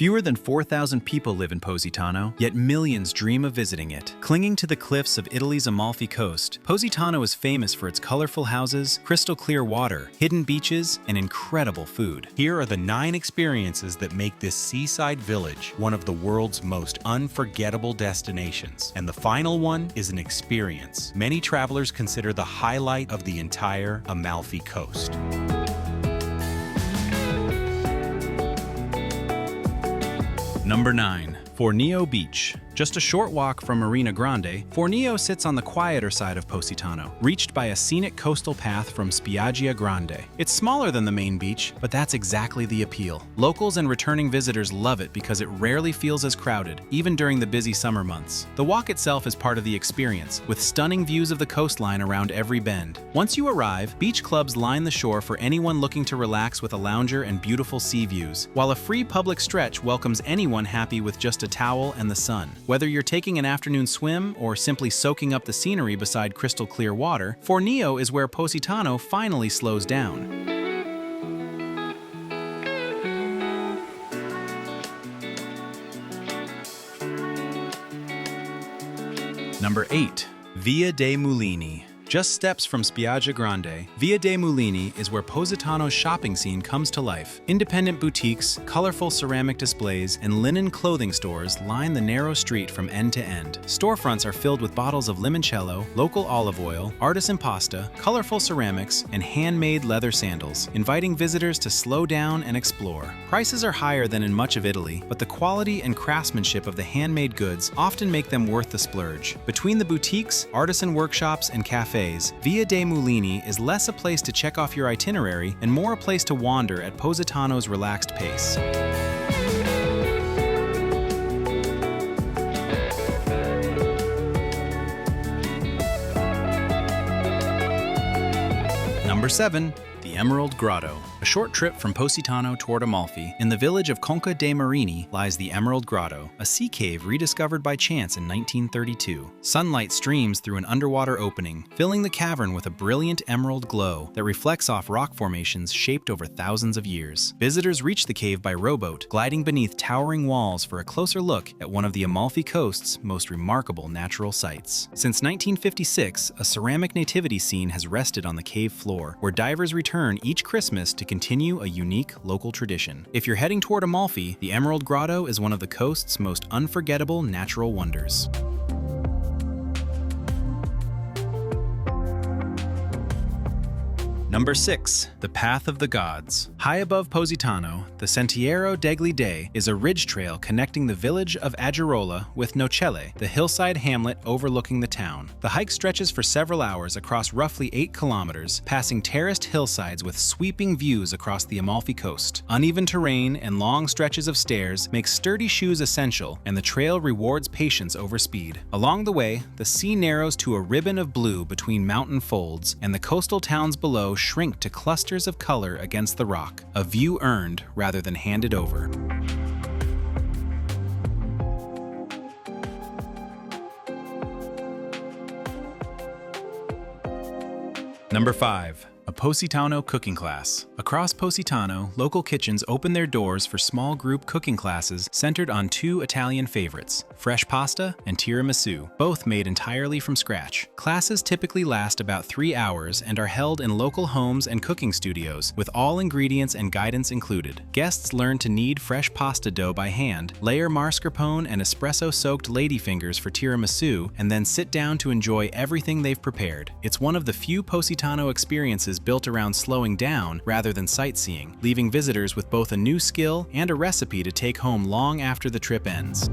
Fewer than 4,000 people live in Positano, yet millions dream of visiting it. Clinging to the cliffs of Italy's Amalfi Coast, Positano is famous for its colorful houses, crystal clear water, hidden beaches, and incredible food. Here are the 9 experiences that make this seaside village one of the world's most unforgettable destinations. And the final one is an experience many travelers consider the highlight of the entire Amalfi Coast. Number 9. Fornillo Beach. Just a short walk from Marina Grande, Fornillo sits on the quieter side of Positano, reached by a scenic coastal path from Spiaggia Grande. It's smaller than the main beach, but that's exactly the appeal. Locals and returning visitors love it because it rarely feels as crowded, even during the busy summer months. The walk itself is part of the experience, with stunning views of the coastline around every bend. Once you arrive, beach clubs line the shore for anyone looking to relax with a lounger and beautiful sea views, while a free public stretch welcomes anyone happy with just a towel and the sun. Whether you're taking an afternoon swim or simply soaking up the scenery beside crystal clear water, Fornillo is where Positano finally slows down. Number 8. Via dei Mulini. Just steps from Spiaggia Grande, Via dei Mulini is where Positano's shopping scene comes to life. Independent boutiques, colorful ceramic displays, and linen clothing stores line the narrow street from end to end. Storefronts are filled with bottles of limoncello, local olive oil, artisan pasta, colorful ceramics, and handmade leather sandals, inviting visitors to slow down and explore. Prices are higher than in much of Italy, but the quality and craftsmanship of the handmade goods often make them worth the splurge. Between the boutiques, artisan workshops, and cafes, Via dei Mulini is less a place to check off your itinerary and more a place to wander at Positano's relaxed pace. Number 7. The Emerald Grotto. A short trip from Positano toward Amalfi, in the village of Conca dei Marini lies the Emerald Grotto, a sea cave rediscovered by chance in 1932. Sunlight streams through an underwater opening, filling the cavern with a brilliant emerald glow that reflects off rock formations shaped over thousands of years. Visitors reach the cave by rowboat, gliding beneath towering walls for a closer look at one of the Amalfi Coast's most remarkable natural sights. Since 1956, a ceramic nativity scene has rested on the cave floor, where divers return each Christmas to continue a unique local tradition. If you're heading toward Amalfi, the Emerald Grotto is one of the coast's most unforgettable natural wonders. Number 6. The Path of the Gods. High above Positano, the Sentiero degli Dei is a ridge trail connecting the village of Aggirola with Nocelle, the hillside hamlet overlooking the town. The hike stretches for several hours across roughly 8 kilometers, passing terraced hillsides with sweeping views across the Amalfi Coast. Uneven terrain and long stretches of stairs make sturdy shoes essential, and the trail rewards patience over speed. Along the way, the sea narrows to a ribbon of blue between mountain folds, and the coastal towns below shrink to clusters of color against the rock, a view earned rather than handed over. Number 5. A Positano cooking class. Across Positano, local kitchens open their doors for small group cooking classes centered on 2 Italian favorites, fresh pasta and tiramisu, both made entirely from scratch. Classes typically last about 3 hours and are held in local homes and cooking studios, with all ingredients and guidance included. Guests learn to knead fresh pasta dough by hand, layer mascarpone and espresso-soaked ladyfingers for tiramisu, and then sit down to enjoy everything they've prepared. It's one of the few Positano experiences built around slowing down rather than sightseeing, leaving visitors with both a new skill and a recipe to take home long after the trip ends.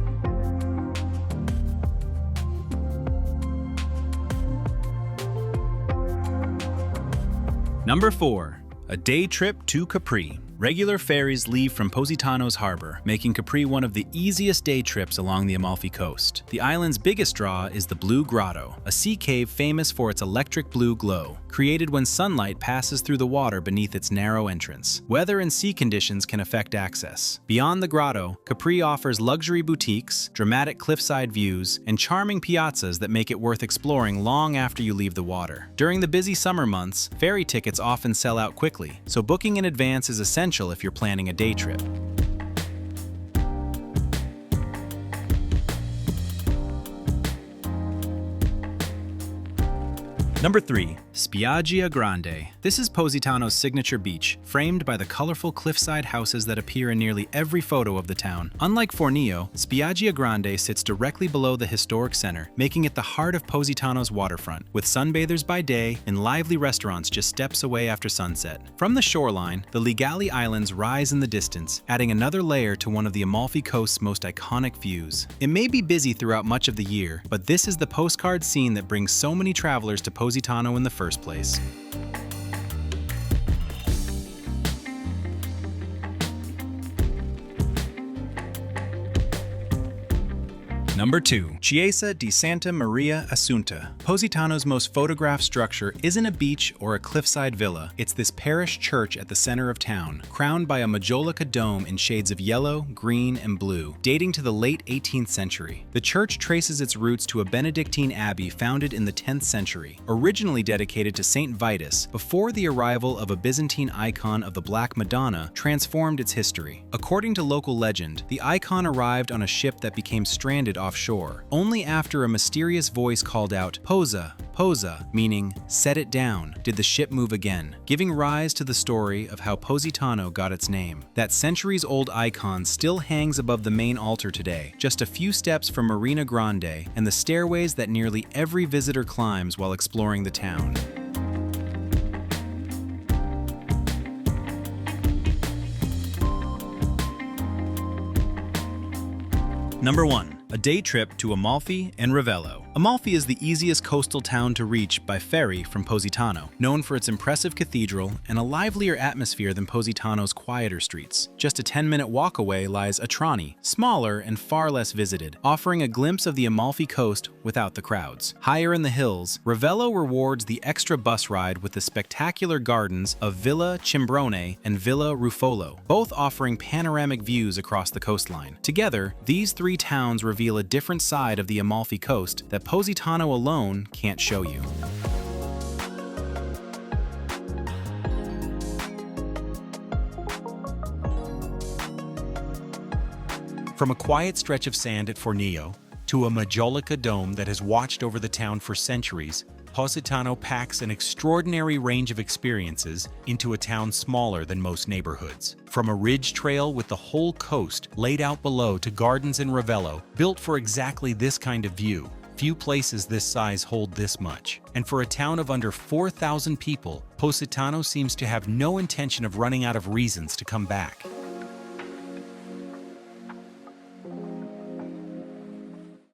Number 4. A day trip to Capri. Regular ferries leave from Positano's harbor, making Capri one of the easiest day trips along the Amalfi Coast. The island's biggest draw is the Blue Grotto, a sea cave famous for its electric blue glow, created when sunlight passes through the water beneath its narrow entrance. Weather and sea conditions can affect access. Beyond the grotto, Capri offers luxury boutiques, dramatic cliffside views, and charming piazzas that make it worth exploring long after you leave the water. During the busy summer months, ferry tickets often sell out quickly, so booking in advance is essential if you're planning a day trip. Number 3. Spiaggia Grande. This is Positano's signature beach, framed by the colorful cliffside houses that appear in nearly every photo of the town. Unlike Fornillo, Spiaggia Grande sits directly below the historic center, making it the heart of Positano's waterfront, with sunbathers by day and lively restaurants just steps away after sunset. From the shoreline, the Ligali Islands rise in the distance, adding another layer to one of the Amalfi Coast's most iconic views. It may be busy throughout much of the year, but this is the postcard scene that brings so many travelers to Positano in the first place. Number 2. Chiesa di Santa Maria Assunta. Positano's most photographed structure isn't a beach or a cliffside villa, it's this parish church at the center of town, crowned by a majolica dome in shades of yellow, green, and blue, dating to the late 18th century. The church traces its roots to a Benedictine abbey founded in the 10th century, originally dedicated to Saint Vitus, before the arrival of a Byzantine icon of the Black Madonna transformed its history. According to local legend, the icon arrived on a ship that became stranded offshore. Only after a mysterious voice called out, "Posa, posa," meaning set it down, did the ship move again, giving rise to the story of how Positano got its name. That centuries-old icon still hangs above the main altar today, just a few steps from Marina Grande and the stairways that nearly every visitor climbs while exploring the town. Number 1. A day trip to Amalfi and Ravello. Amalfi is the easiest coastal town to reach by ferry from Positano, known for its impressive cathedral and a livelier atmosphere than Positano's quieter streets. Just a 10-minute walk away lies Atrani, smaller and far less visited, offering a glimpse of the Amalfi Coast without the crowds. Higher in the hills, Ravello rewards the extra bus ride with the spectacular gardens of Villa Cimbrone and Villa Ruffolo, both offering panoramic views across the coastline. Together, these three towns reveal a different side of the Amalfi Coast that Positano alone can't show you. From a quiet stretch of sand at Fornillo to a majolica dome that has watched over the town for centuries, Positano packs an extraordinary range of experiences into a town smaller than most neighborhoods. From a ridge trail with the whole coast laid out below to gardens in Ravello, built for exactly this kind of view. Few places this size hold this much. And for a town of under 4,000 people, Positano seems to have no intention of running out of reasons to come back.